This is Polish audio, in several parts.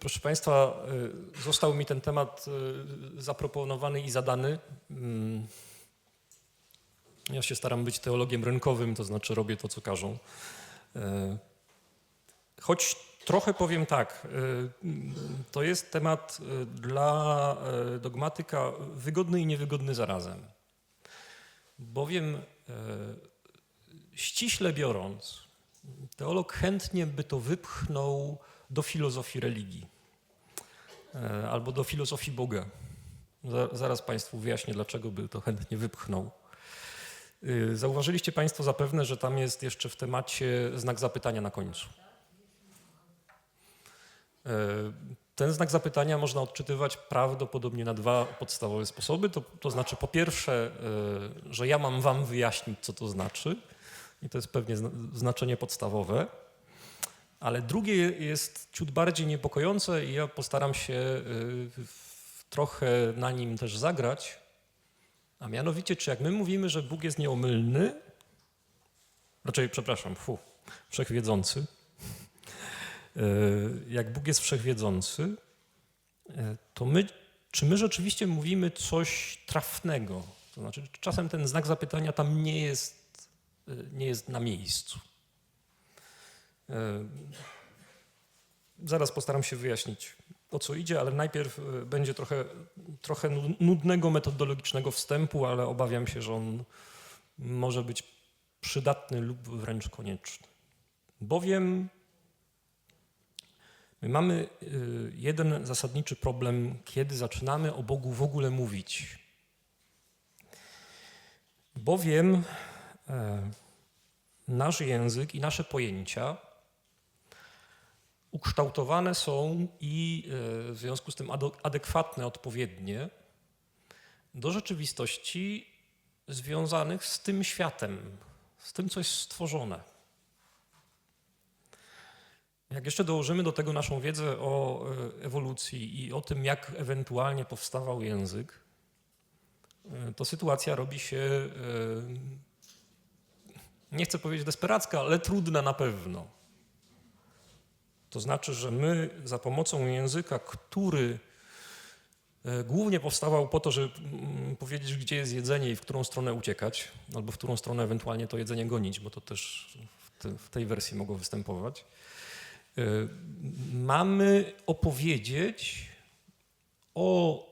Proszę Państwa, został mi ten temat zaproponowany i zadany. Ja się staram być teologiem rynkowym, to znaczy robię to, co każą. Choć trochę powiem tak, to jest temat dla dogmatyka wygodny i niewygodny zarazem. Bowiem ściśle biorąc, teolog chętnie by to wypchnął do filozofii religii albo do filozofii Boga. Zaraz Państwu wyjaśnię, dlaczego by to chętnie wypchnął. Zauważyliście Państwo zapewne, że tam jest jeszcze w temacie znak zapytania na końcu. Ten znak zapytania można odczytywać prawdopodobnie na dwa podstawowe sposoby. To znaczy po pierwsze, że ja mam wam wyjaśnić, co to znaczy i to jest pewnie znaczenie podstawowe, ale drugie jest ciut bardziej niepokojące i ja postaram się trochę na nim też zagrać, a mianowicie, czy jak my mówimy, że Bóg jest nieomylny, wszechwiedzący, jak Bóg jest wszechwiedzący, to czy my rzeczywiście mówimy coś trafnego? To znaczy, czasem ten znak zapytania tam nie jest na miejscu. Zaraz postaram się wyjaśnić, o co idzie, ale najpierw będzie trochę nudnego metodologicznego wstępu, ale obawiam się, że on może być przydatny lub wręcz konieczny. Bowiem my mamy jeden zasadniczy problem, kiedy zaczynamy o Bogu w ogóle mówić. Bowiem nasz język i nasze pojęcia ukształtowane są i w związku z tym adekwatne, odpowiednie do rzeczywistości związanych z tym światem, z tym, co jest stworzone. Jak jeszcze dołożymy do tego naszą wiedzę o ewolucji i o tym, jak ewentualnie powstawał język, to sytuacja robi się, nie chcę powiedzieć desperacka, ale trudna na pewno. To znaczy, że my za pomocą języka, który głównie powstawał po to, żeby powiedzieć, gdzie jest jedzenie i w którą stronę uciekać, albo w którą stronę ewentualnie to jedzenie gonić, bo to też w tej wersji mogło występować, mamy opowiedzieć o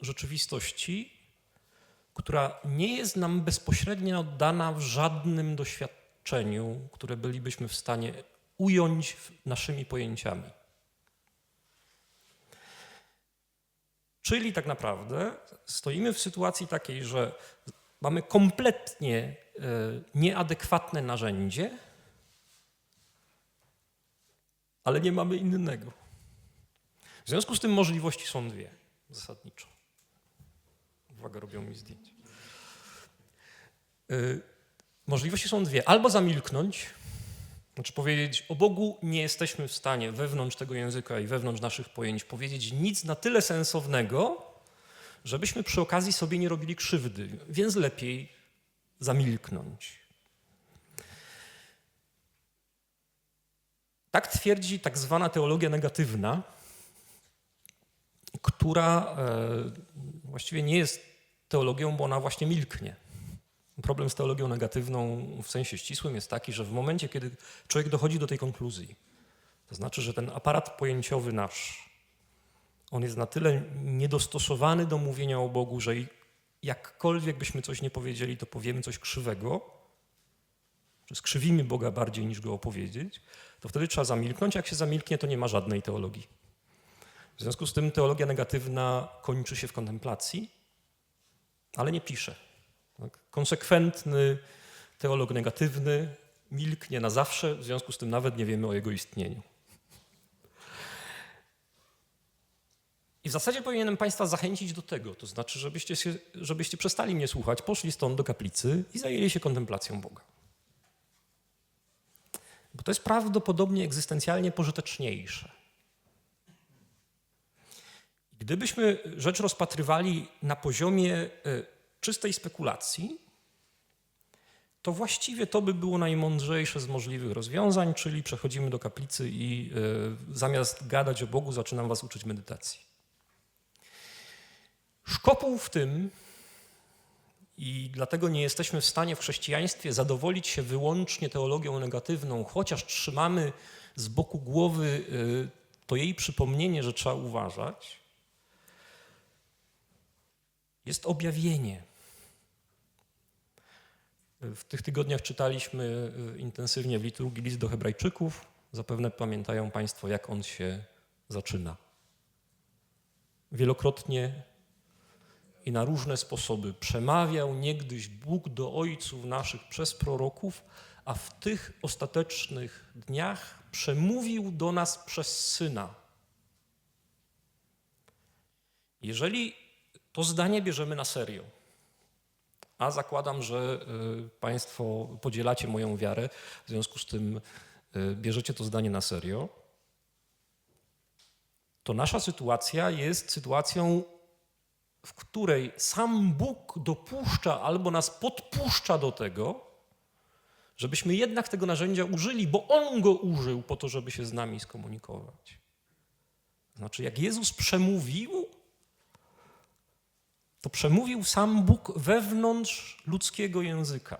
rzeczywistości, która nie jest nam bezpośrednio dana w żadnym doświadczeniu, które bylibyśmy w stanie ująć naszymi pojęciami. Czyli tak naprawdę stoimy w sytuacji takiej, że mamy kompletnie nieadekwatne narzędzie, ale nie mamy innego. W związku z tym możliwości są dwie zasadniczo. Uwaga, robią mi zdjęcie. Możliwości są dwie. Albo zamilknąć, znaczy powiedzieć, o Bogu nie jesteśmy w stanie wewnątrz tego języka i wewnątrz naszych pojęć powiedzieć nic na tyle sensownego, żebyśmy przy okazji sobie nie robili krzywdy, więc lepiej zamilknąć. Tak twierdzi tak zwana teologia negatywna, która właściwie nie jest teologią, bo ona właśnie milknie. Problem z teologią negatywną w sensie ścisłym jest taki, że w momencie, kiedy człowiek dochodzi do tej konkluzji, to znaczy, że ten aparat pojęciowy nasz, on jest na tyle niedostosowany do mówienia o Bogu, że jakkolwiek byśmy coś nie powiedzieli, to powiemy coś krzywego, że skrzywimy Boga bardziej niż Go opowiedzieć, to wtedy trzeba zamilknąć. Jak się zamilknie, to nie ma żadnej teologii. W związku z tym teologia negatywna kończy się w kontemplacji, ale nie pisze. Tak? Konsekwentny teolog negatywny milknie na zawsze, w związku z tym nawet nie wiemy o jego istnieniu. I w zasadzie powinienem Państwa zachęcić do tego, to znaczy, żebyście przestali mnie słuchać, poszli stąd do kaplicy i zajęli się kontemplacją Boga. Bo to jest prawdopodobnie egzystencjalnie pożyteczniejsze. Gdybyśmy rzecz rozpatrywali na poziomie czystej spekulacji, to właściwie to by było najmądrzejsze z możliwych rozwiązań, czyli przechodzimy do kaplicy i zamiast gadać o Bogu, zaczynam was uczyć medytacji. Szkopuł w tym, i dlatego nie jesteśmy w stanie w chrześcijaństwie zadowolić się wyłącznie teologią negatywną, chociaż trzymamy z boku głowy to jej przypomnienie, że trzeba uważać, jest objawienie. W tych tygodniach czytaliśmy intensywnie w liturgii list do Hebrajczyków. Zapewne pamiętają Państwo, jak on się zaczyna. Wielokrotnie i na różne sposoby przemawiał niegdyś Bóg do ojców naszych przez proroków, a w tych ostatecznych dniach przemówił do nas przez Syna. Jeżeli to zdanie bierzemy na serio, a zakładam, że Państwo podzielacie moją wiarę, w związku z tym bierzecie to zdanie na serio, to nasza sytuacja jest sytuacją, w której sam Bóg dopuszcza albo nas podpuszcza do tego, żebyśmy jednak tego narzędzia użyli, bo On go użył po to, żeby się z nami skomunikować. Znaczy, jak Jezus przemówił, to przemówił sam Bóg wewnątrz ludzkiego języka,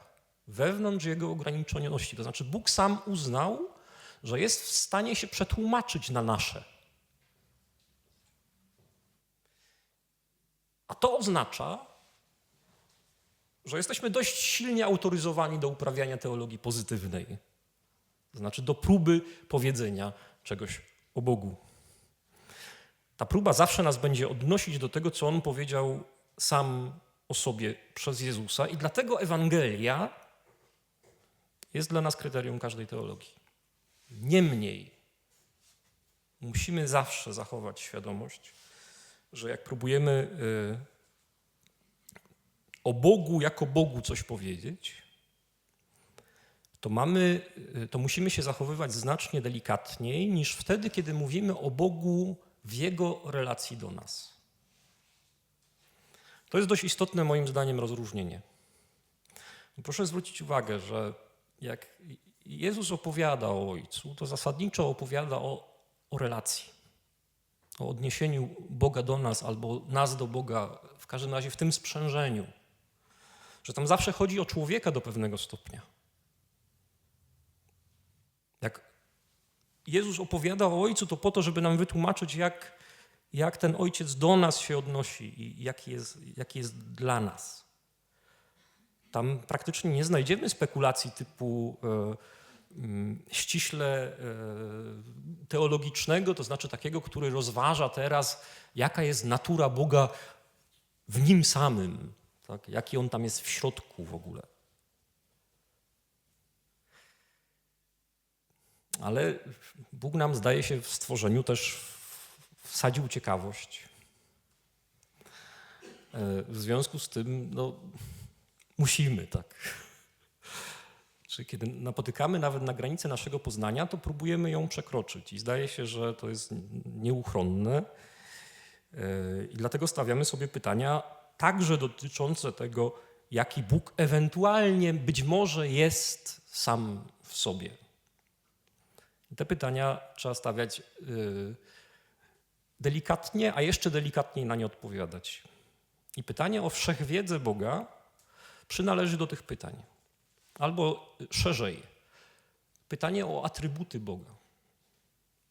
wewnątrz jego ograniczoności. To znaczy, Bóg sam uznał, że jest w stanie się przetłumaczyć na nasze. A to oznacza, że jesteśmy dość silnie autoryzowani do uprawiania teologii pozytywnej. To znaczy do próby powiedzenia czegoś o Bogu. Ta próba zawsze nas będzie odnosić do tego, co On powiedział sam o sobie przez Jezusa i dlatego Ewangelia jest dla nas kryterium każdej teologii. Niemniej musimy zawsze zachować świadomość, że jak próbujemy o Bogu jako Bogu coś powiedzieć, to musimy się zachowywać znacznie delikatniej niż wtedy, kiedy mówimy o Bogu w Jego relacji do nas. To jest dość istotne moim zdaniem rozróżnienie. Proszę zwrócić uwagę, że jak Jezus opowiada o Ojcu, to zasadniczo opowiada o relacji, o odniesieniu Boga do nas albo nas do Boga, w każdym razie w tym sprzężeniu, że tam zawsze chodzi o człowieka do pewnego stopnia. Jak Jezus opowiada o Ojcu, to po to, żeby nam wytłumaczyć, jak ten Ojciec do nas się odnosi i jaki jest dla nas. Tam praktycznie nie znajdziemy spekulacji typu ściśle teologicznego, to znaczy takiego, który rozważa teraz, jaka jest natura Boga w Nim samym, tak? Jaki On tam jest w środku w ogóle. Ale Bóg nam, zdaje się, w stworzeniu też wsadził ciekawość. W związku z tym musimy, tak. Czyli kiedy napotykamy nawet na granicę naszego poznania, to próbujemy ją przekroczyć i zdaje się, że to jest nieuchronne. I dlatego stawiamy sobie pytania także dotyczące tego, jaki Bóg ewentualnie być może jest sam w sobie. I te pytania trzeba stawiać delikatnie, a jeszcze delikatniej na nie odpowiadać. I pytanie o wszechwiedzę Boga przynależy do tych pytań. Albo szerzej, pytanie o atrybuty Boga.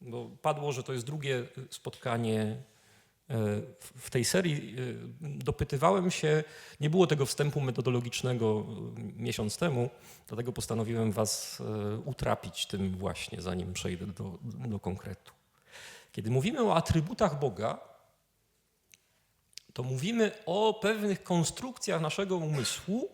Bo padło, że to jest drugie spotkanie w tej serii. Dopytywałem się, nie było tego wstępu metodologicznego miesiąc temu, dlatego postanowiłem was utrapić tym właśnie, zanim przejdę do konkretu. Kiedy mówimy o atrybutach Boga, to mówimy o pewnych konstrukcjach naszego umysłu,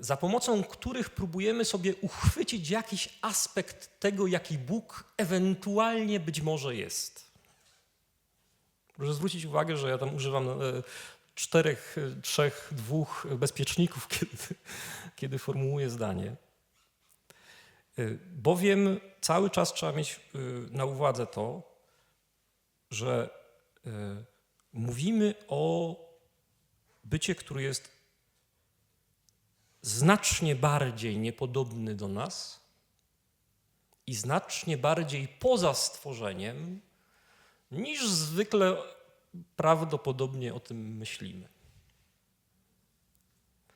za pomocą których próbujemy sobie uchwycić jakiś aspekt tego, jaki Bóg ewentualnie być może jest. Proszę zwrócić uwagę, że ja tam używam 4, 3, 2 bezpieczników, kiedy formułuję zdanie. Bowiem cały czas trzeba mieć na uwadze to, że mówimy o bycie, który jest znacznie bardziej niepodobny do nas i znacznie bardziej poza stworzeniem, niż zwykle prawdopodobnie o tym myślimy.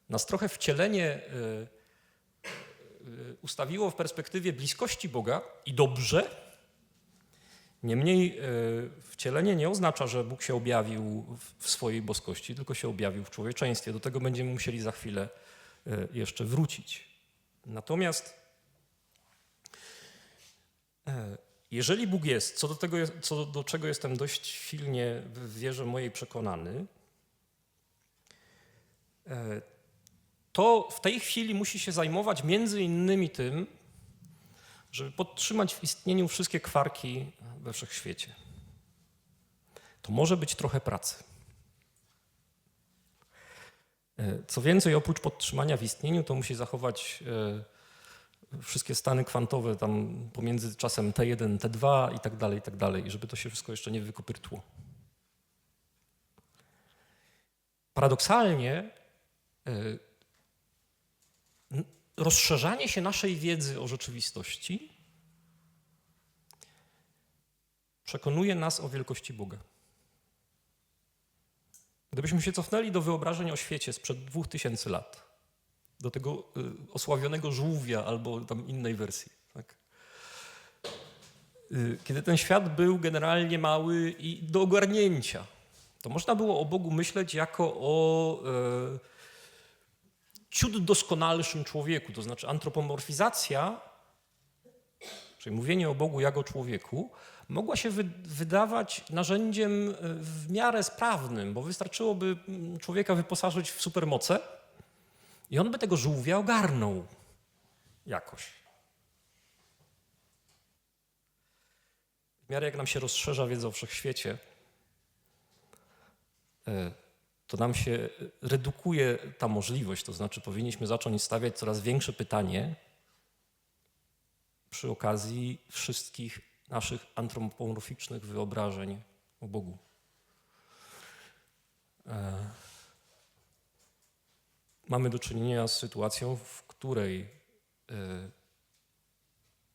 Nas trochę wcielenie ustawiło w perspektywie bliskości Boga i dobrze. Niemniej wcielenie nie oznacza, że Bóg się objawił w swojej boskości, tylko się objawił w człowieczeństwie. Do tego będziemy musieli za chwilę jeszcze wrócić. Natomiast jeżeli Bóg jest, co do czego jestem dość silnie w wierze mojej przekonany, to w tej chwili musi się zajmować między innymi tym, żeby podtrzymać w istnieniu wszystkie kwarki we wszechświecie. To może być trochę pracy. Co więcej, oprócz podtrzymania w istnieniu, to musi zachować wszystkie stany kwantowe tam pomiędzy czasem T1, T2 i tak dalej, żeby to się wszystko jeszcze nie wykopyrtło. Paradoksalnie rozszerzanie się naszej wiedzy o rzeczywistości przekonuje nas o wielkości Boga. Gdybyśmy się cofnęli do wyobrażeń o świecie sprzed 2000 lat, do tego osławionego żółwia albo tam innej wersji, tak? Kiedy ten świat był generalnie mały i do ogarnięcia, to można było o Bogu myśleć jako o ciut doskonalszym człowieku, to znaczy antropomorfizacja, czyli mówienie o Bogu jako człowieku, mogła się wydawać narzędziem w miarę sprawnym, bo wystarczyłoby człowieka wyposażyć w supermoce i on by tego żółwia ogarnął jakoś. W miarę jak nam się rozszerza wiedza o wszechświecie, to nam się redukuje ta możliwość, to znaczy powinniśmy zacząć stawiać coraz większe pytanie przy okazji wszystkich naszych antropomorficznych wyobrażeń o Bogu. Mamy do czynienia z sytuacją, w której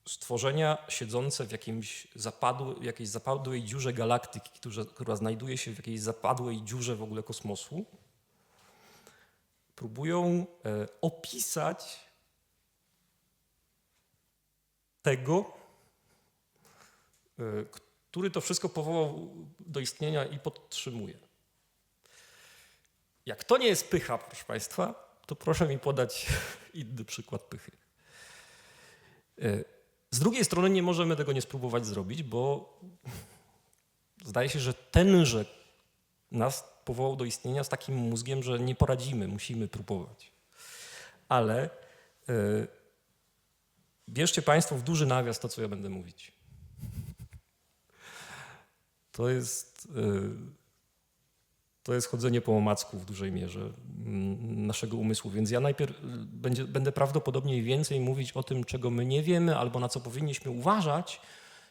stworzenia siedzące w jakiejś zapadłej dziurze galaktyki, która znajduje się w jakiejś zapadłej dziurze w ogóle kosmosu, próbują opisać tego, który to wszystko powołał do istnienia i podtrzymuje. Jak to nie jest pycha, proszę Państwa, to proszę mi podać inny przykład pychy. Z drugiej strony nie możemy tego nie spróbować zrobić, bo zdaje się, że tenże nas powołał do istnienia z takim mózgiem, że nie poradzimy, musimy próbować. Ale bierzcie Państwo w duży nawias to, co ja będę mówić. To jest chodzenie po omacku w dużej mierze naszego umysłu, więc ja najpierw będę prawdopodobnie więcej mówić o tym, czego my nie wiemy albo na co powinniśmy uważać,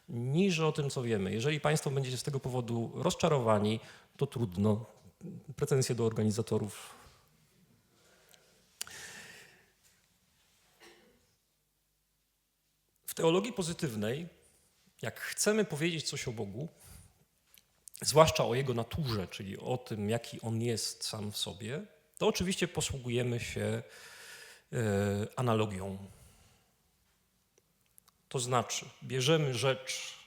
niż o tym, co wiemy. Jeżeli Państwo będziecie z tego powodu rozczarowani, to trudno. Pretensje do organizatorów. W teologii pozytywnej, jak chcemy powiedzieć coś o Bogu, zwłaszcza o Jego naturze, czyli o tym, jaki On jest sam w sobie, to oczywiście posługujemy się analogią. To znaczy, bierzemy rzecz,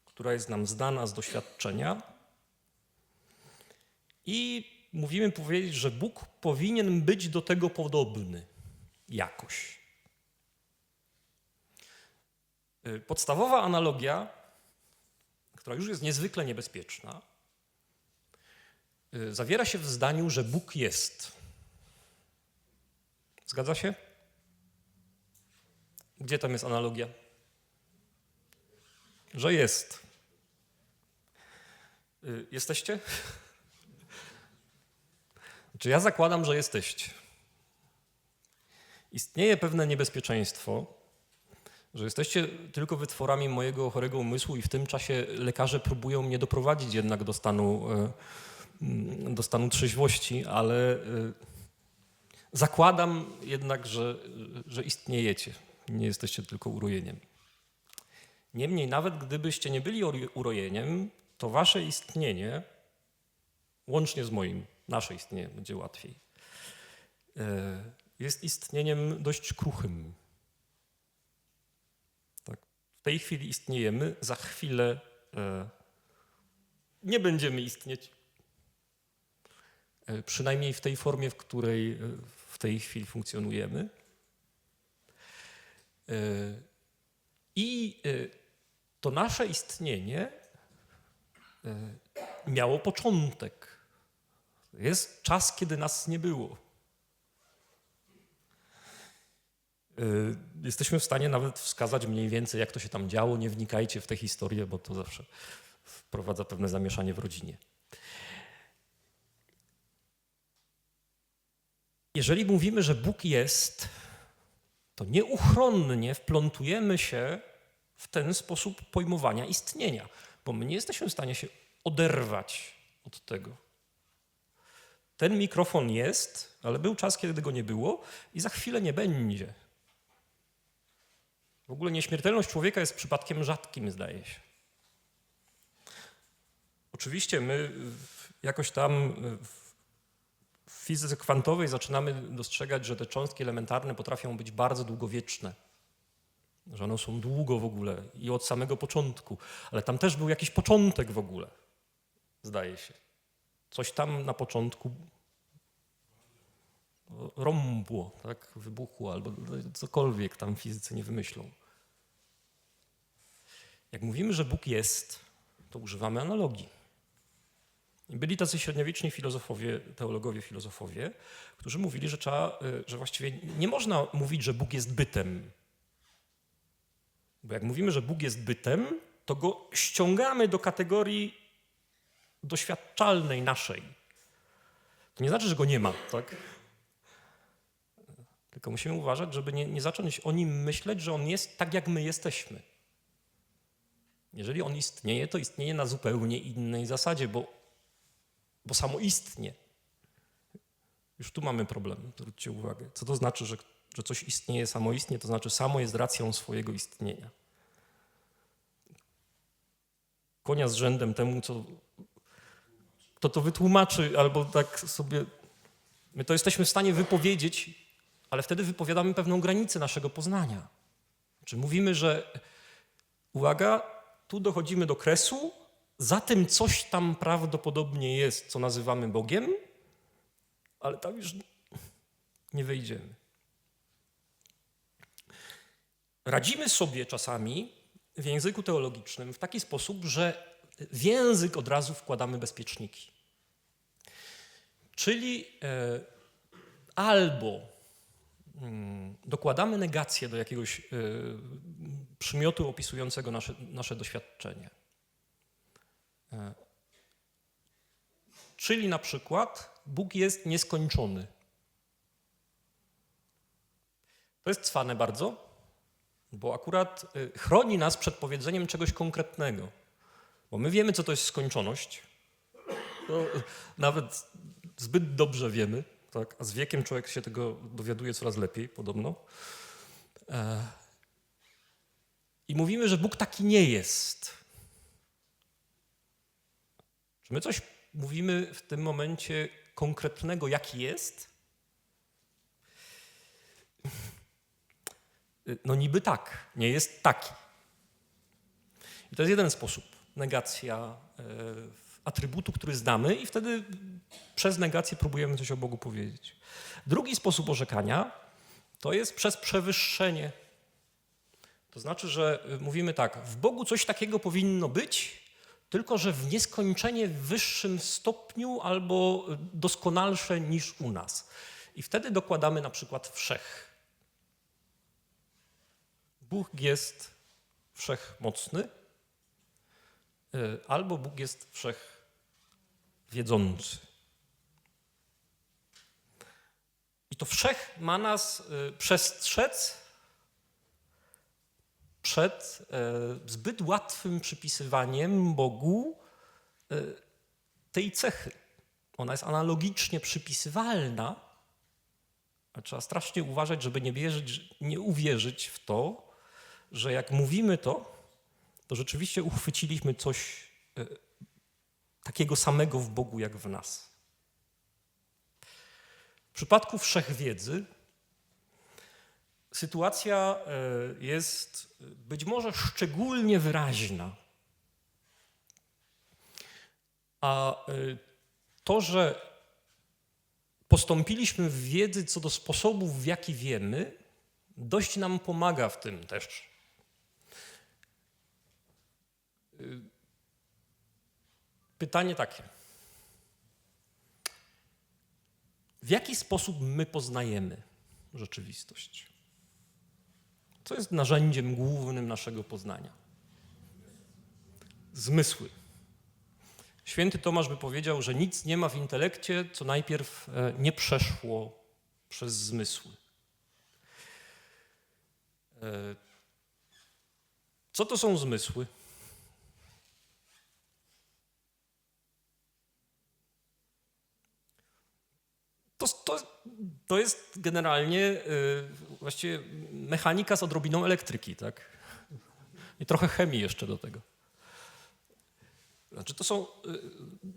która jest nam znana z doświadczenia i mówimy powiedzieć, że Bóg powinien być do tego podobny jakoś. Podstawowa analogia, która już jest niezwykle niebezpieczna, zawiera się w zdaniu, że Bóg jest. Zgadza się? Gdzie tam jest analogia? Że jest. Jesteście? Znaczy ja zakładam, że jesteście. Istnieje pewne niebezpieczeństwo, że jesteście tylko wytworami mojego chorego umysłu i w tym czasie lekarze próbują mnie doprowadzić jednak do stanu trzeźwości, ale Zakładam jednak, że istniejecie. Nie jesteście tylko urojeniem. Niemniej, nawet gdybyście nie byli urojeniem, to wasze istnienie, łącznie z moim, nasze istnienie będzie łatwiej, jest istnieniem dość kruchym. Tak. W tej chwili istniejemy, za chwilę nie będziemy istnieć. Przynajmniej w tej formie, w której w tej chwili funkcjonujemy. I to nasze istnienie miało początek. Jest czas, kiedy nas nie było. Jesteśmy w stanie nawet wskazać mniej więcej, jak to się tam działo. Nie wnikajcie w tę historię, bo to zawsze wprowadza pewne zamieszanie w rodzinie. Jeżeli mówimy, że Bóg jest, to nieuchronnie wplątujemy się w ten sposób pojmowania istnienia, bo my nie jesteśmy w stanie się oderwać od tego. Ten mikrofon jest, ale był czas, kiedy go nie było i za chwilę nie będzie. W ogóle nieśmiertelność człowieka jest przypadkiem rzadkim, zdaje się. Oczywiście my jakoś tam w fizyce kwantowej zaczynamy dostrzegać, że te cząstki elementarne potrafią być bardzo długowieczne. Że one są długo w ogóle i od samego początku. Ale tam też był jakiś początek w ogóle, zdaje się. Coś tam na początku rąbło, tak? Wybuchło albo cokolwiek tam fizycy nie wymyślą. Jak mówimy, że Bóg jest, to używamy analogii. Byli tacy średniowieczni filozofowie, teologowie, filozofowie, którzy mówili, że właściwie nie można mówić, że Bóg jest bytem. Bo jak mówimy, że Bóg jest bytem, to go ściągamy do kategorii doświadczalnej naszej. To nie znaczy, że go nie ma, tak? Tylko musimy uważać, żeby nie zacząć o nim myśleć, że on jest tak, jak my jesteśmy. Jeżeli on istnieje, to istnieje na zupełnie innej zasadzie, bo samo istnie. Już tu mamy problem, zwróćcie uwagę. Co to znaczy, że coś istnieje samoistnie? To znaczy samo jest racją swojego istnienia. Konia z rzędem temu, kto to wytłumaczy, albo tak sobie... My to jesteśmy w stanie wypowiedzieć, ale wtedy wypowiadamy pewną granicę naszego poznania. Czy mówimy, że uwaga, tu dochodzimy do kresu, za tym coś tam prawdopodobnie jest, co nazywamy Bogiem, ale tam już nie wejdziemy. Radzimy sobie czasami w języku teologicznym w taki sposób, że w język od razu wkładamy bezpieczniki. Czyli albo dokładamy negację do jakiegoś przymiotu opisującego nasze doświadczenie. Czyli na przykład Bóg jest nieskończony. To jest cwane bardzo, bo akurat chroni nas przed powiedzeniem czegoś konkretnego. Bo my wiemy, co to jest skończoność. To nawet zbyt dobrze wiemy, tak? A z wiekiem człowiek się tego dowiaduje coraz lepiej, podobno. I mówimy, że Bóg taki nie jest. Czy my coś mówimy w tym momencie konkretnego, jaki jest? No niby tak, nie jest taki. I to jest jeden sposób, negacja atrybutu, który znamy i wtedy przez negację próbujemy coś o Bogu powiedzieć. Drugi sposób orzekania to jest przez przewyższenie. To znaczy, że mówimy tak, w Bogu coś takiego powinno być, tylko że w nieskończenie wyższym stopniu albo doskonalsze niż u nas. I wtedy dokładamy na przykład wszech. Bóg jest wszechmocny, albo Bóg jest wszechwiedzący. I to wszech ma nas przestrzec przed zbyt łatwym przypisywaniem Bogu tej cechy. Ona jest analogicznie przypisywalna, A trzeba strasznie uważać, żeby nie uwierzyć w to, że jak mówimy to rzeczywiście uchwyciliśmy coś takiego samego w Bogu jak w nas. W przypadku wszechwiedzy sytuacja jest być może szczególnie wyraźna. A to, że postąpiliśmy w wiedzy co do sposobów, w jaki wiemy, dość nam pomaga w tym też. Pytanie takie. W jaki sposób my poznajemy rzeczywistość? Co jest narzędziem głównym naszego poznania? Zmysły. Święty Tomasz by powiedział, że nic nie ma w intelekcie, co najpierw nie przeszło przez zmysły. Co to są zmysły? To jest generalnie właściwie mechanika z odrobiną elektryki, tak? I trochę chemii jeszcze do tego. Znaczy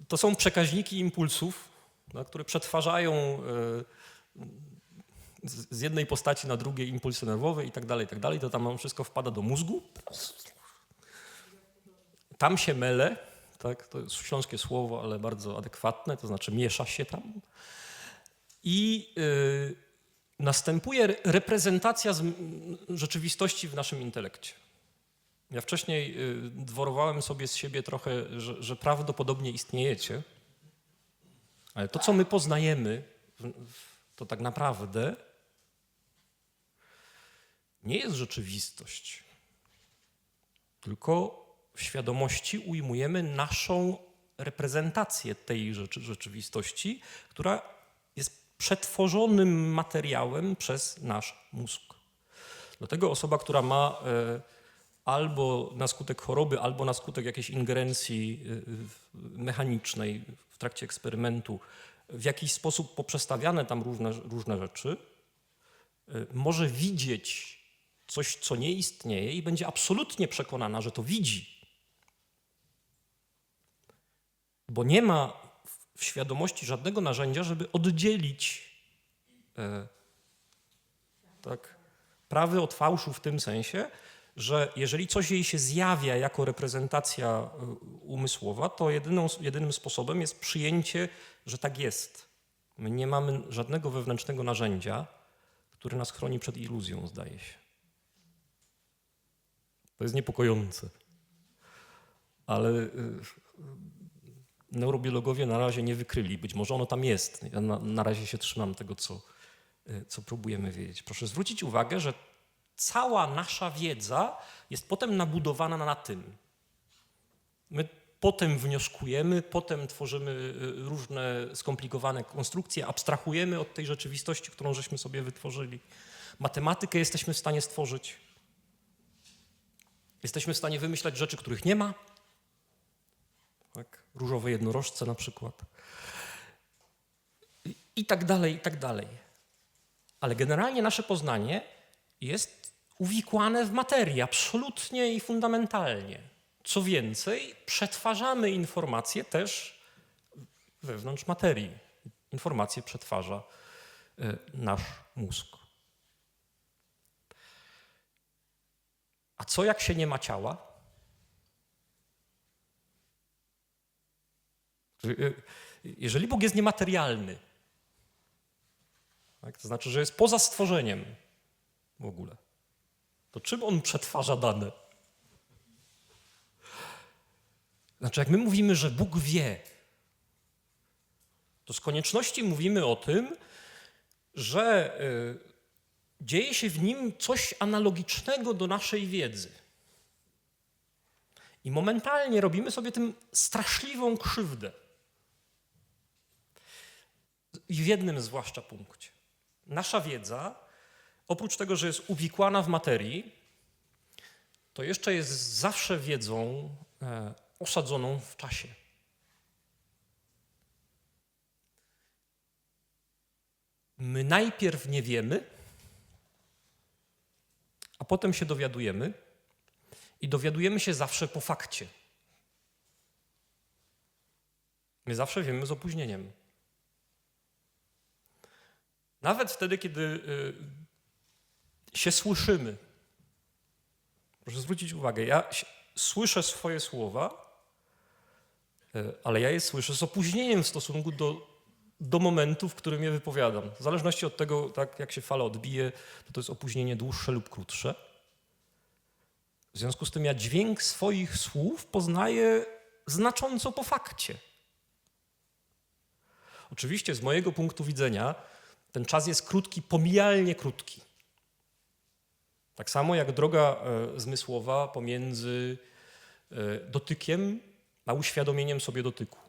to są przekaźniki impulsów, no, które przetwarzają z jednej postaci na drugie impulsy nerwowe i tak dalej, to tam wszystko wpada do mózgu. Tam się mele, tak? To jest śląskie słowo, ale bardzo adekwatne, to znaczy miesza się tam. I następuje reprezentacja rzeczywistości w naszym intelekcie. Ja wcześniej dworowałem sobie z siebie trochę, że prawdopodobnie istniejecie, ale to, co my poznajemy, to tak naprawdę nie jest rzeczywistość, tylko w świadomości ujmujemy naszą reprezentację tej rzeczywistości, która jest przetworzonym materiałem przez nasz mózg. Dlatego osoba, która ma albo na skutek choroby, albo na skutek jakiejś ingerencji mechanicznej w trakcie eksperymentu w jakiś sposób poprzestawiane tam różne rzeczy, może widzieć coś, co nie istnieje i będzie absolutnie przekonana, że to widzi. Bo nie ma w świadomości żadnego narzędzia, żeby oddzielić prawdy od fałszu w tym sensie, że jeżeli coś jej się zjawia jako reprezentacja umysłowa, to jedynym sposobem jest przyjęcie, że tak jest. My nie mamy żadnego wewnętrznego narzędzia, które nas chroni przed iluzją, zdaje się. To jest niepokojące. Ale neurobiologowie na razie nie wykryli. Być może ono tam jest. Ja na razie się trzymam tego, co próbujemy wiedzieć. Proszę zwrócić uwagę, że cała nasza wiedza jest potem nabudowana na tym. My potem wnioskujemy, potem tworzymy różne skomplikowane konstrukcje, abstrahujemy od tej rzeczywistości, którą żeśmy sobie wytworzyli. Matematykę jesteśmy w stanie stworzyć. Jesteśmy w stanie wymyślać rzeczy, których nie ma. Tak? Różowe jednorożce na przykład. I tak dalej, i tak dalej. Ale generalnie nasze poznanie jest uwikłane w materię absolutnie i fundamentalnie. Co więcej, przetwarzamy informacje też wewnątrz materii. Informacje przetwarza nasz mózg. A co jak się nie ma ciała? Jeżeli Bóg jest niematerialny, tak, to znaczy, że jest poza stworzeniem w ogóle, to czym on przetwarza dane? Znaczy, jak my mówimy, że Bóg wie, to z konieczności mówimy o tym, że dzieje się w nim coś analogicznego do naszej wiedzy. I momentalnie robimy sobie tym straszliwą krzywdę. I w jednym zwłaszcza punkcie. Nasza wiedza, oprócz tego, że jest uwikłana w materii, to jeszcze jest zawsze wiedzą osadzoną w czasie. . My najpierw nie wiemy, a potem się dowiadujemy i dowiadujemy się zawsze po fakcie. My zawsze wiemy z opóźnieniem. Nawet wtedy, kiedy się słyszymy. Proszę zwrócić uwagę, ja słyszę swoje słowa, ale ja je słyszę z opóźnieniem w stosunku do momentu, w którym je wypowiadam. W zależności od tego, tak, jak się fala odbije, to jest opóźnienie dłuższe lub krótsze. W związku z tym ja dźwięk swoich słów poznaję znacząco po fakcie. Oczywiście z mojego punktu widzenia ten czas jest krótki, pomijalnie krótki. Tak samo jak droga zmysłowa pomiędzy dotykiem a uświadomieniem sobie dotyku.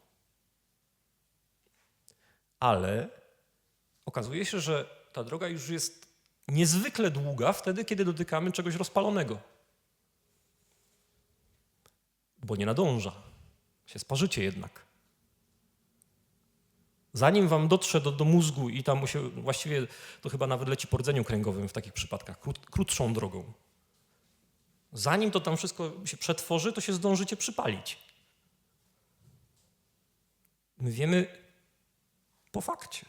Ale okazuje się, że ta droga już jest niezwykle długa wtedy, kiedy dotykamy czegoś rozpalonego. Bo nie nadąża. Się sparzycie jednak. Zanim wam dotrze do mózgu i tam właściwie to chyba nawet leci po rdzeniu kręgowym w takich przypadkach, krótszą drogą. Zanim to tam wszystko się przetworzy, to się zdążycie przypalić. My wiemy po fakcie.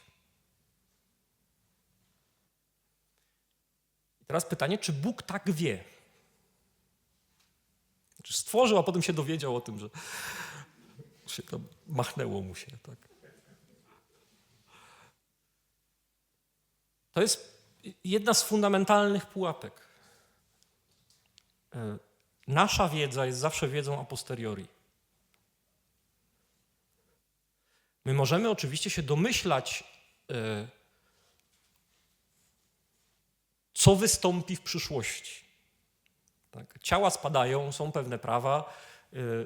I teraz pytanie, czy Bóg tak wie? Czy stworzył, a potem się dowiedział o tym, że się tam machnęło mu się, tak? To jest jedna z fundamentalnych pułapek. Nasza wiedza jest zawsze wiedzą a posteriori. My możemy oczywiście się domyślać, co wystąpi w przyszłości. Tak? Ciała spadają, są pewne prawa.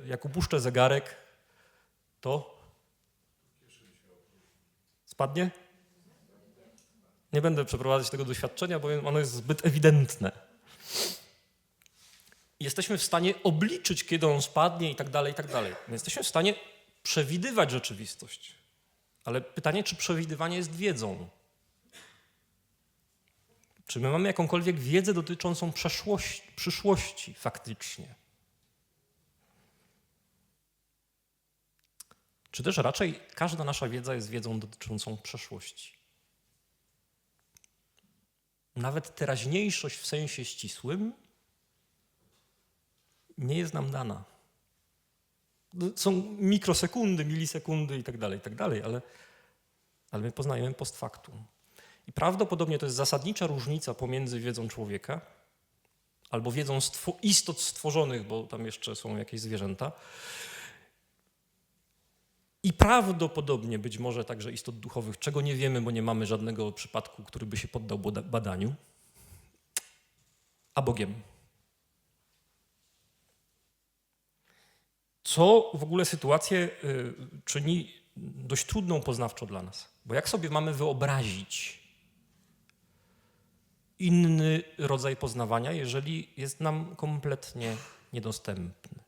Jak upuszczę zegarek, to spadnie? Nie będę przeprowadzać tego doświadczenia, bo ono jest zbyt ewidentne. Jesteśmy w stanie obliczyć, kiedy on spadnie i tak dalej, i tak dalej. My jesteśmy w stanie przewidywać rzeczywistość. Ale pytanie, czy przewidywanie jest wiedzą? Czy my mamy jakąkolwiek wiedzę dotyczącą przyszłości faktycznie? Czy też raczej każda nasza wiedza jest wiedzą dotyczącą przeszłości? Nawet teraźniejszość w sensie ścisłym nie jest nam dana. Są mikrosekundy, milisekundy i tak dalej, ale my poznajemy post factum. I prawdopodobnie to jest zasadnicza różnica pomiędzy wiedzą człowieka albo wiedzą istot stworzonych, bo tam jeszcze są jakieś zwierzęta, i prawdopodobnie być może także istot duchowych, czego nie wiemy, bo nie mamy żadnego przypadku, który by się poddał badaniu, a Bogiem. Co w ogóle sytuację czyni dość trudną poznawczo dla nas. Bo jak sobie mamy wyobrazić inny rodzaj poznawania, jeżeli jest nam kompletnie niedostępny?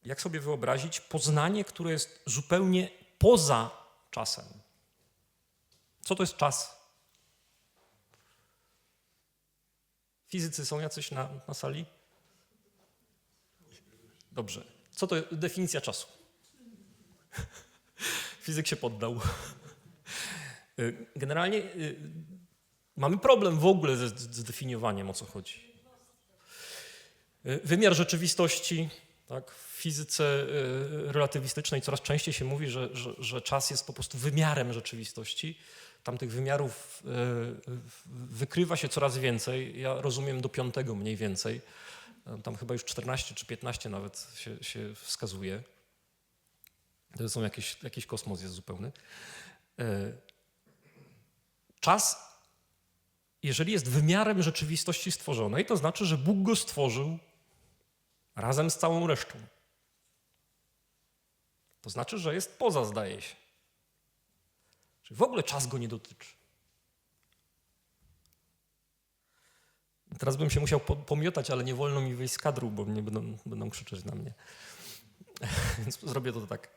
Jak sobie wyobrazić poznanie, które jest zupełnie poza czasem? Co to jest czas? Fizycy są jacyś na sali? Dobrze. Co to jest definicja czasu? Fizyk się poddał. Generalnie mamy problem w ogóle z zdefiniowaniem, o co chodzi. Wymiar rzeczywistości, tak, w fizyce relatywistycznej coraz częściej się mówi, że czas jest po prostu wymiarem rzeczywistości. Tam tych wymiarów wykrywa się coraz więcej. Ja rozumiem do 5 mniej więcej. Tam chyba już 14 czy 15 nawet się wskazuje. To są jakiś kosmos jest zupełny. Czas, jeżeli jest wymiarem rzeczywistości stworzonej, to znaczy, że Bóg go stworzył razem z całą resztą. To znaczy, że jest poza, zdaje się. Czyli w ogóle czas go nie dotyczy. Teraz bym się musiał pomiotać, ale nie wolno mi wyjść z kadru, bo mnie będą krzyczeć na mnie. Więc zrobię to tak.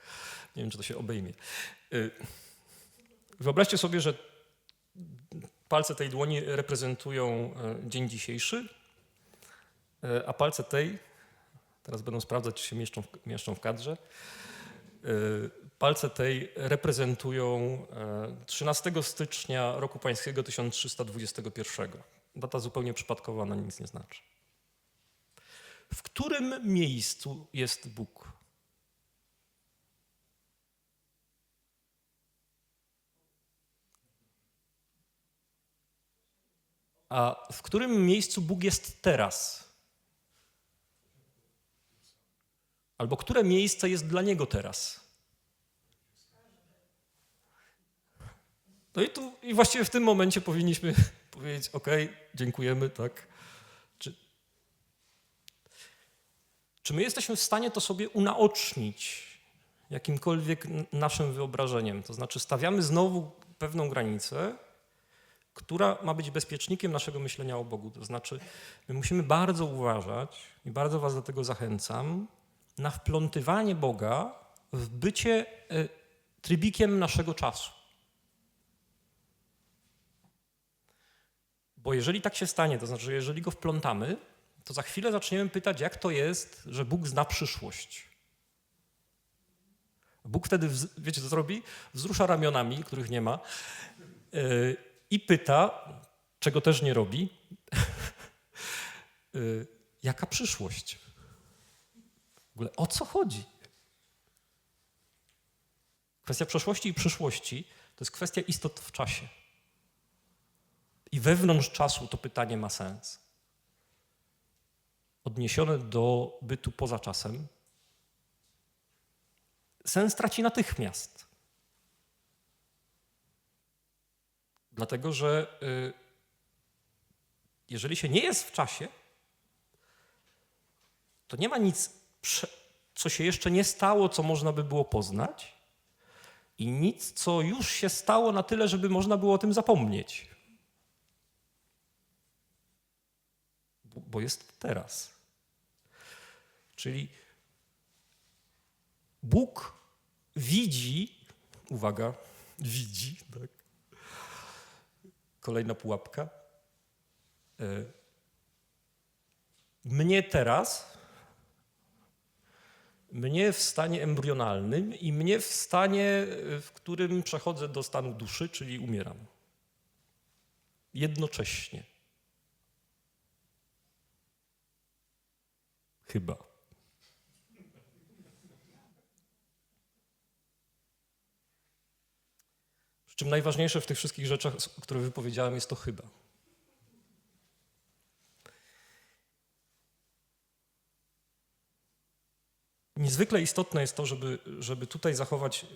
Nie wiem, czy to się obejmie. Wyobraźcie sobie, że Palce tej dłoni reprezentują dzień dzisiejszy, a palce tej, teraz będą sprawdzać, czy się mieszczą w kadrze, palce tej reprezentują 13 stycznia roku pańskiego 1321. Data zupełnie przypadkowa, na nic nie znaczy. W którym miejscu jest Bóg? A w którym miejscu Bóg jest teraz? Albo które miejsce jest dla Niego teraz? No i właściwie w tym momencie powinniśmy powiedzieć, ok, dziękujemy, tak. Czy my jesteśmy w stanie to sobie unaocznić jakimkolwiek naszym wyobrażeniem? To znaczy stawiamy znowu pewną granicę, która ma być bezpiecznikiem naszego myślenia o Bogu. To znaczy my musimy bardzo uważać i bardzo was do tego zachęcam, na wplątywanie Boga w bycie trybikiem naszego czasu. Bo jeżeli tak się stanie, to znaczy, że jeżeli go wplątamy, to za chwilę zaczniemy pytać, jak to jest, że Bóg zna przyszłość. Bóg wtedy, wiecie co zrobi? Wzrusza ramionami, których nie ma, i pyta, czego też nie robi, jaka przyszłość? W ogóle o co chodzi? Kwestia przeszłości i przyszłości to jest kwestia istot w czasie. I wewnątrz czasu to pytanie ma sens. Odniesione do bytu poza czasem, sens traci natychmiast. Dlatego, że jeżeli się nie jest w czasie, to nie ma nic, co się jeszcze nie stało, co można by było poznać, i nic, co już się stało na tyle, żeby można było o tym zapomnieć. Bo jest teraz. Czyli Bóg widzi, uwaga, widzi, tak? Kolejna pułapka. Mnie teraz, mnie w stanie embrionalnym i mnie w stanie, w którym przechodzę do stanu duszy, czyli umieram. Jednocześnie. Chyba. Przy czym najważniejsze w tych wszystkich rzeczach, które wypowiedziałem, jest to chyba. Niezwykle istotne jest to, żeby tutaj zachować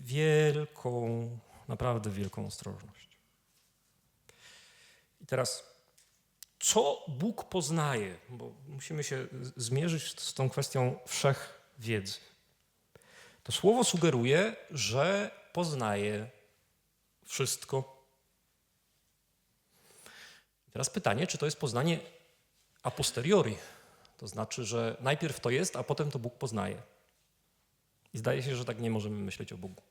wielką, naprawdę wielką ostrożność. I teraz, co Bóg poznaje? Bo musimy się zmierzyć z tą kwestią wszechwiedzy. To słowo sugeruje, że poznaje wszystko. Teraz pytanie, czy to jest poznanie a posteriori? To znaczy, że najpierw to jest, a potem to Bóg poznaje. I zdaje się, że tak nie możemy myśleć o Bogu.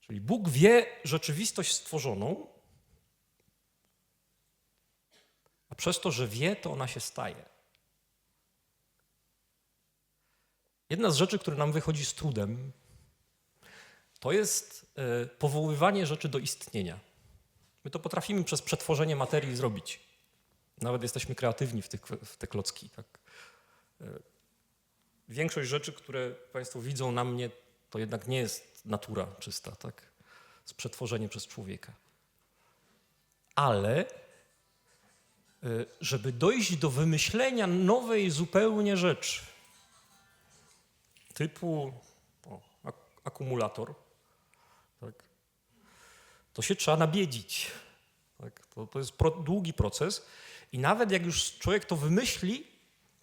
Czyli Bóg wie rzeczywistość stworzoną, a przez to, że wie, to ona się staje. Jedna z rzeczy, która nam wychodzi z trudem, to jest powoływanie rzeczy do istnienia. My to potrafimy przez przetworzenie materii zrobić. Nawet jesteśmy kreatywni w te klocki. Tak? Większość rzeczy, które Państwo widzą na mnie, to jednak nie jest natura czysta, tak? Jest przetworzenie przez człowieka. Ale żeby dojść do wymyślenia nowej zupełnie rzeczy, typu akumulator, tak? To się trzeba nabiedzić. Tak? To jest długi proces i nawet jak już człowiek to wymyśli,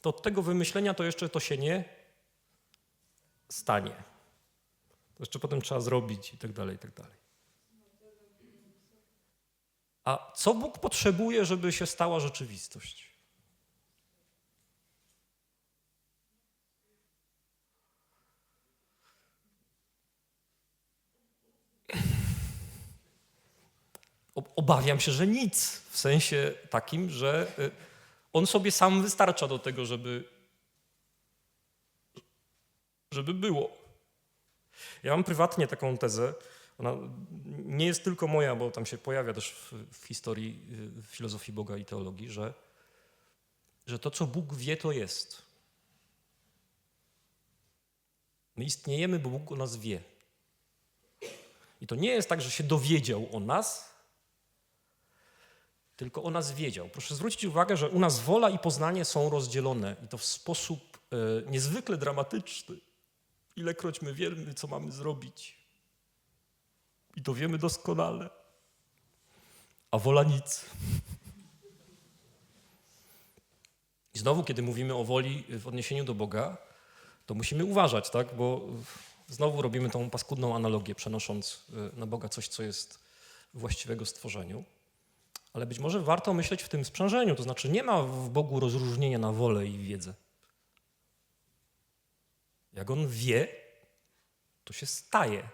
to od tego wymyślenia to jeszcze to się nie stanie. To jeszcze potem trzeba zrobić i tak dalej, i tak dalej. A co Bóg potrzebuje, żeby się stała rzeczywistość? Obawiam się, że nic. W sensie takim, że on sobie sam wystarcza do tego, żeby było. Ja mam prywatnie taką tezę, ona nie jest tylko moja, bo tam się pojawia też w historii filozofii Boga i teologii, że to, co Bóg wie, to jest. My istniejemy, bo Bóg o nas wie. I to nie jest tak, że się dowiedział o nas, tylko o nas wiedział. Proszę zwrócić uwagę, że u nas wola i poznanie są rozdzielone i to w sposób niezwykle dramatyczny. Ilekroć my wiemy, co mamy zrobić. I to wiemy doskonale. A wola nic. I znowu, kiedy mówimy o woli w odniesieniu do Boga, to musimy uważać, tak? Bo znowu robimy tą paskudną analogię, przenosząc na Boga coś, co jest właściwego stworzeniu. Ale być może warto myśleć w tym sprzężeniu, to znaczy nie ma w Bogu rozróżnienia na wolę i wiedzę. Jak On wie, to się staje.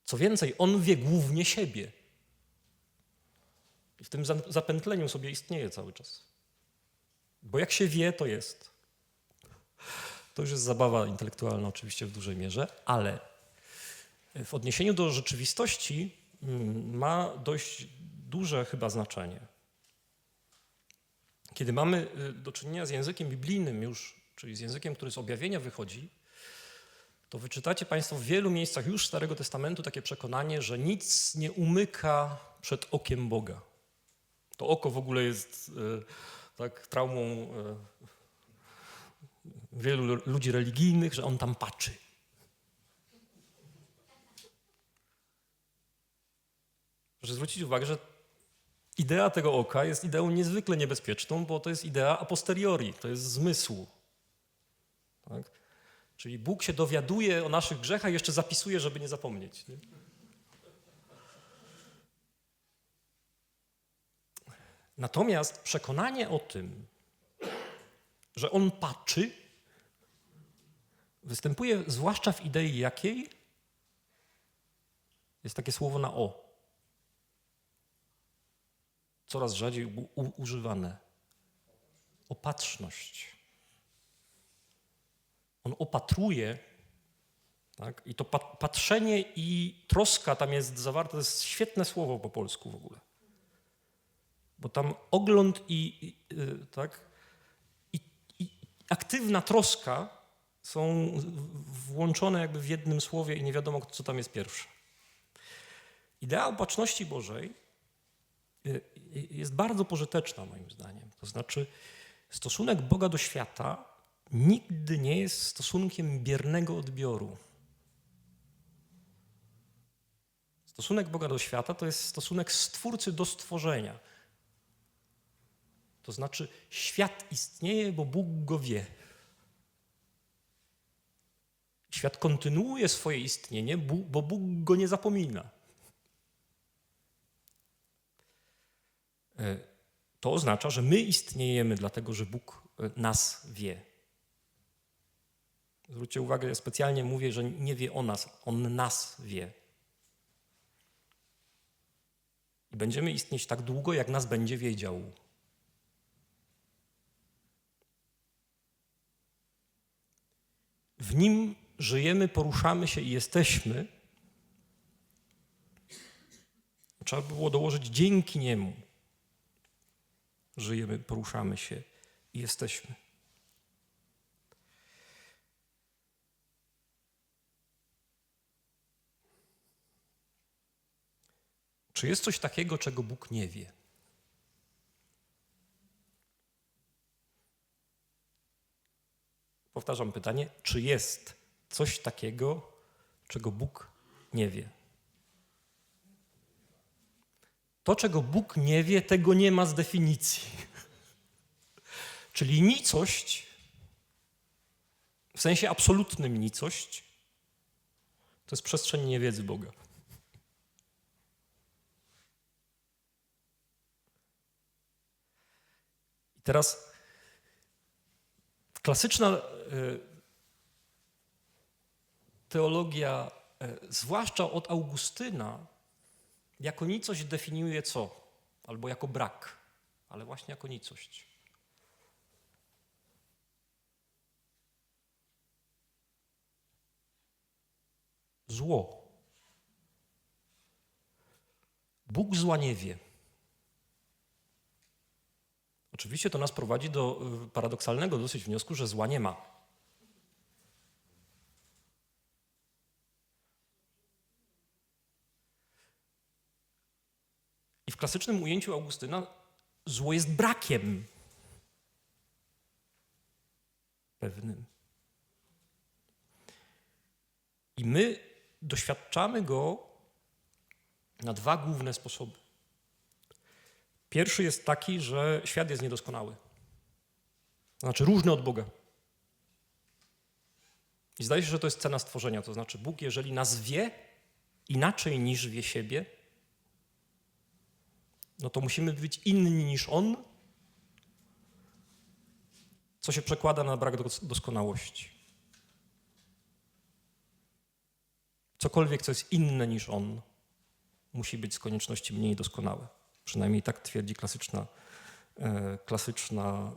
Co więcej, On wie głównie siebie. I w tym zapętleniu sobie istnieje cały czas. Bo jak się wie, to jest. To już jest zabawa intelektualna oczywiście w dużej mierze, ale w odniesieniu do rzeczywistości ma dość duże chyba znaczenie. Kiedy mamy do czynienia z językiem biblijnym już, czyli z językiem, który z objawienia wychodzi, to wyczytacie Państwo w wielu miejscach już Starego Testamentu takie przekonanie, że nic nie umyka przed okiem Boga. To oko w ogóle jest tak traumą wielu ludzi religijnych, że On tam patrzy. Proszę zwrócić uwagę, że idea tego oka jest ideą niezwykle niebezpieczną, bo to jest idea a posteriori, to jest zmysł. Tak? Czyli Bóg się dowiaduje o naszych grzechach i jeszcze zapisuje, żeby nie zapomnieć. Nie? Natomiast przekonanie o tym, że On patrzy, występuje zwłaszcza w idei jakiej? Jest takie słowo na o. Coraz rzadziej używane. Opatrzność. On opatruje, tak? I to patrzenie i troska tam jest zawarte, to jest świetne słowo po polsku w ogóle. Bo tam ogląd tak? I aktywna troska są włączone jakby w jednym słowie i nie wiadomo, co tam jest pierwsze. Idea opatrzności Bożej jest bardzo pożyteczna moim zdaniem. To znaczy stosunek Boga do świata nigdy nie jest stosunkiem biernego odbioru. Stosunek Boga do świata to jest stosunek Stwórcy do stworzenia. To znaczy świat istnieje, bo Bóg go wie. Świat kontynuuje swoje istnienie, bo Bóg go nie zapomina. To oznacza, że my istniejemy dlatego, że Bóg nas wie. Zwróćcie uwagę, ja specjalnie mówię, że nie wie o nas, On nas wie. I będziemy istnieć tak długo, jak nas będzie wiedział. W Nim żyjemy, poruszamy się i jesteśmy. Trzeba by było dołożyć dzięki Niemu. Żyjemy, poruszamy się i jesteśmy. Czy jest coś takiego, czego Bóg nie wie? Powtarzam pytanie, czy jest coś takiego, czego Bóg nie wie? To, czego Bóg nie wie, tego nie ma z definicji. Czyli nicość, w sensie absolutnym nicość, to jest przestrzeń niewiedzy Boga. I teraz klasyczna teologia zwłaszcza od Augustyna, jako nicość definiuje co? Albo jako brak, ale właśnie jako nicość. Zło. Bóg zła nie wie. Oczywiście to nas prowadzi do paradoksalnego dosyć wniosku, że zła nie ma. I w klasycznym ujęciu Augustyna zło jest brakiem pewnym. I my doświadczamy go na dwa główne sposoby. Pierwszy jest taki, że świat jest niedoskonały. To znaczy różny od Boga. I zdaje się, że to jest cena stworzenia. To znaczy Bóg, jeżeli nas wie inaczej niż wie siebie, no to musimy być inni niż On, co się przekłada na brak doskonałości. Cokolwiek, co jest inne niż On, musi być z konieczności mniej doskonałe. Przynajmniej tak twierdzi klasyczna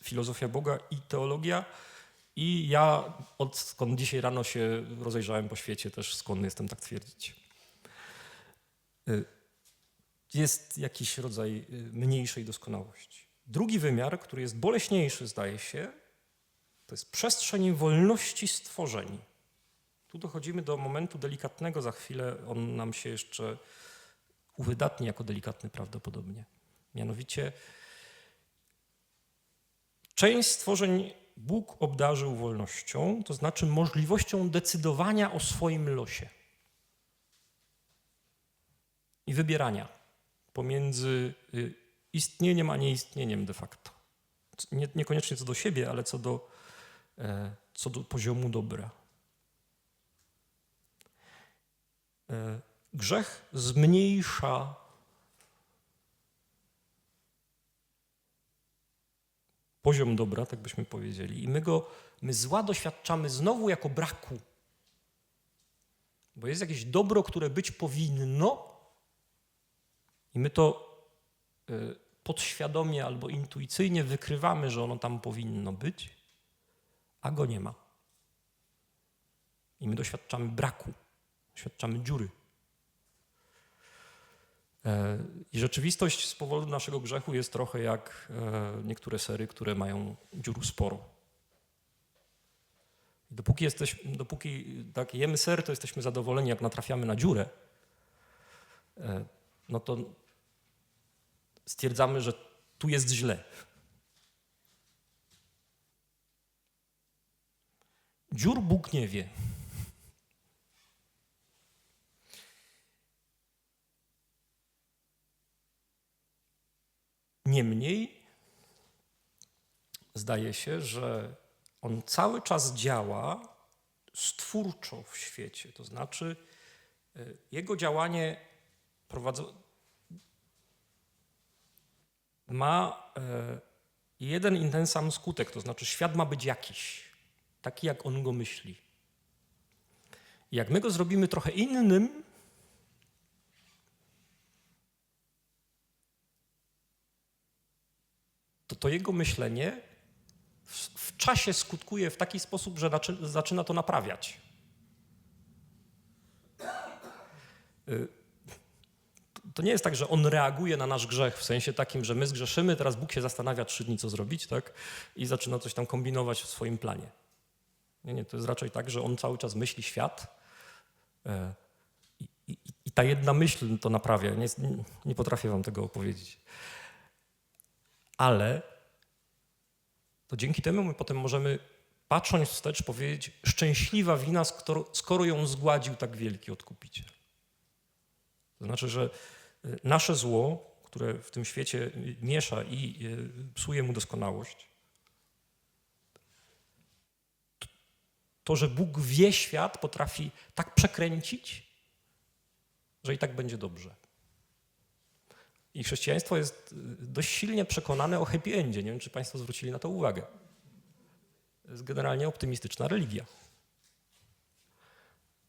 filozofia Boga i teologia. I ja odkąd dzisiaj rano się rozejrzałem po świecie, też skłonny jestem tak twierdzić. Jest jakiś rodzaj mniejszej doskonałości. Drugi wymiar, który jest boleśniejszy, zdaje się, to jest przestrzeń wolności stworzeń. Tu dochodzimy do momentu delikatnego, za chwilę on nam się jeszcze uwydatni jako delikatny prawdopodobnie. Mianowicie część stworzeń Bóg obdarzył wolnością, to znaczy możliwością decydowania o swoim losie i wybierania pomiędzy istnieniem a nieistnieniem de facto. Niekoniecznie co do siebie, ale co do poziomu dobra. Grzech zmniejsza poziom dobra, tak byśmy powiedzieli, i my zła doświadczamy znowu jako braku. Bo jest jakieś dobro, które być powinno i my to podświadomie albo intuicyjnie wykrywamy, że ono tam powinno być, a go nie ma. I my doświadczamy braku, doświadczamy dziury. I rzeczywistość z powodu naszego grzechu jest trochę jak niektóre sery, które mają dziur sporo. Dopóki tak jemy ser, to jesteśmy zadowoleni, jak natrafiamy na dziurę, no to stwierdzamy, że tu jest źle. Dziur Bóg nie wie. Niemniej zdaje się, że on cały czas działa stwórczo w świecie. To znaczy jego działanie ma jeden i ten sam skutek. To znaczy świat ma być jakiś, taki jak on go myśli. I jak my go zrobimy trochę innym, to jego myślenie w czasie skutkuje w taki sposób, że zaczyna to naprawiać. To nie jest tak, że on reaguje na nasz grzech w sensie takim, że my zgrzeszymy, teraz Bóg się zastanawia 3 dni, co zrobić, tak? I zaczyna coś tam kombinować w swoim planie. Nie, to jest raczej tak, że on cały czas myśli świat i ta jedna myśl to naprawia. Nie potrafię wam tego opowiedzieć. Ale to dzięki temu my potem możemy, patrząc wstecz, powiedzieć: szczęśliwa wina, skoro ją zgładził tak wielki Odkupiciel. To znaczy, że nasze zło, które w tym świecie miesza i psuje mu doskonałość, to, że Bóg wie świat, potrafi tak przekręcić, że i tak będzie dobrze. I chrześcijaństwo jest dość silnie przekonane o happy endzie. Nie wiem, czy państwo zwrócili na to uwagę. To jest generalnie optymistyczna religia.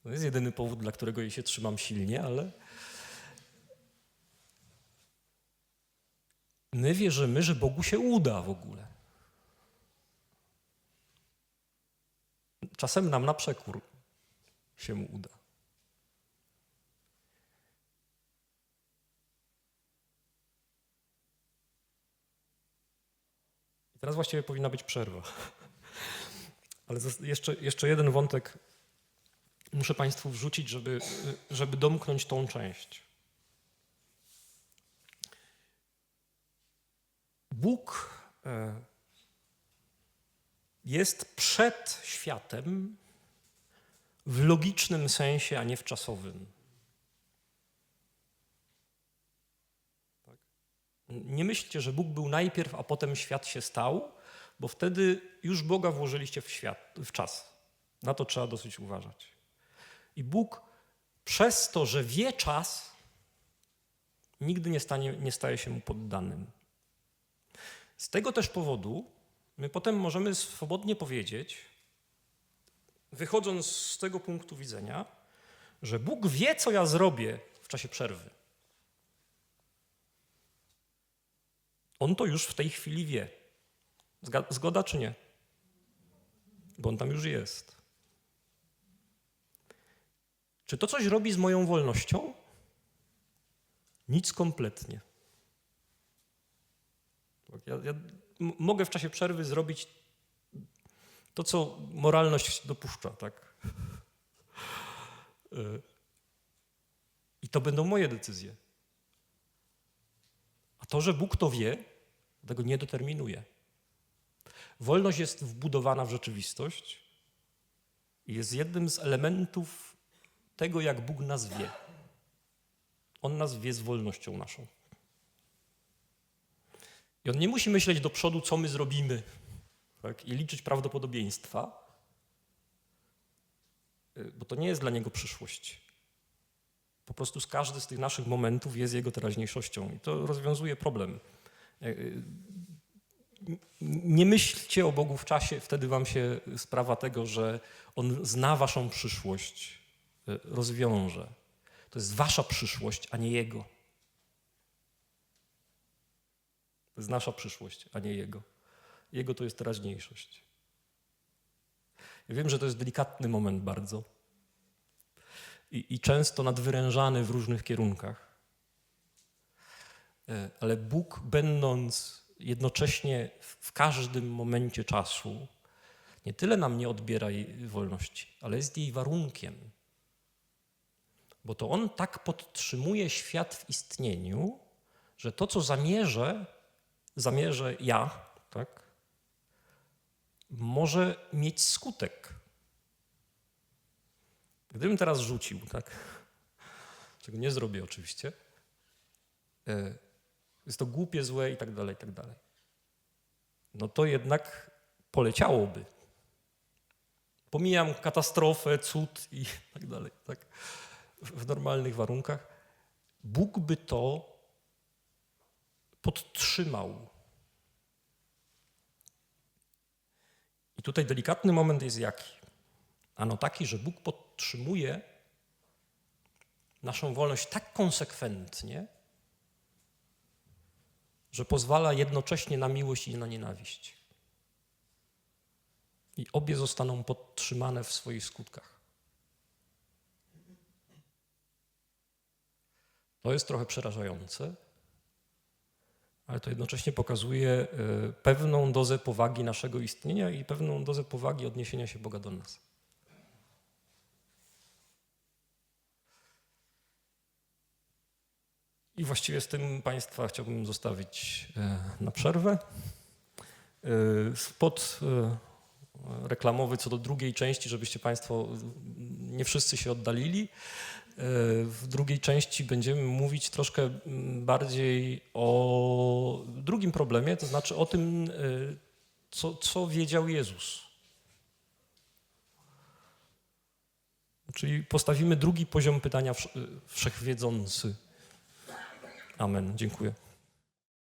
To jest jedyny powód, dla którego jej się trzymam silnie, ale my wierzymy, że Bogu się uda w ogóle. Czasem nam na przekór się mu uda. I teraz właściwie powinna być przerwa. Ale jeszcze jeden wątek muszę Państwu wrzucić, żeby domknąć tą część. Bóg jest przed światem w logicznym sensie, a nie w czasowym. Tak? Nie myślcie, że Bóg był najpierw, a potem świat się stał, bo wtedy już Boga włożyliście w czas. Na to trzeba dosyć uważać. I Bóg przez to, że wie czas, nigdy nie staje się mu poddanym. Z tego też powodu my potem możemy swobodnie powiedzieć, wychodząc z tego punktu widzenia, że Bóg wie, co ja zrobię w czasie przerwy. On to już w tej chwili wie. Zgoda czy nie? Bo on tam już jest. Czy to coś robi z moją wolnością? Nic kompletnie. Ja mogę w czasie przerwy zrobić to, co moralność dopuszcza, tak? I to będą moje decyzje. A to, że Bóg to wie, tego nie determinuje. Wolność jest wbudowana w rzeczywistość i jest jednym z elementów tego, jak Bóg nas wie. On nas wie z wolnością naszą. I on nie musi myśleć do przodu, co my zrobimy, tak? I liczyć prawdopodobieństwa, bo to nie jest dla niego przyszłość. Po prostu każdy z tych naszych momentów jest jego teraźniejszością i to rozwiązuje problem. Nie myślcie o Bogu w czasie, wtedy wam się sprawa tego, że on zna waszą przyszłość, rozwiąże. To jest wasza przyszłość, a nie jego. To jest nasza przyszłość, a nie jego. Jego to jest teraźniejszość. Ja wiem, że to jest delikatny moment bardzo i często nadwyrężany w różnych kierunkach. Ale Bóg, będąc jednocześnie w każdym momencie czasu, nie tyle nam nie odbiera jej wolności, ale jest jej warunkiem. Bo to On tak podtrzymuje świat w istnieniu, że to, co zamierzę ja, tak, może mieć skutek. Gdybym teraz rzucił, tak, czego nie zrobię oczywiście, jest to głupie, złe i tak dalej, no to jednak poleciałoby. Pomijam katastrofę, cud i tak dalej, tak, w normalnych warunkach. Bóg by to podtrzymał. I tutaj delikatny moment jest jaki? Ano taki, że Bóg podtrzymuje naszą wolność tak konsekwentnie, że pozwala jednocześnie na miłość i na nienawiść. I obie zostaną podtrzymane w swoich skutkach. To jest trochę przerażające, ale to jednocześnie pokazuje pewną dozę powagi naszego istnienia i pewną dozę powagi odniesienia się Boga do nas. I właściwie z tym Państwa chciałbym zostawić na przerwę. Spot reklamowy co do drugiej części, żebyście Państwo nie wszyscy się oddalili. W drugiej części będziemy mówić troszkę bardziej o drugim problemie, to znaczy o tym, co wiedział Jezus. Czyli postawimy drugi poziom pytania wszechwiedzący. Amen. Dziękuję.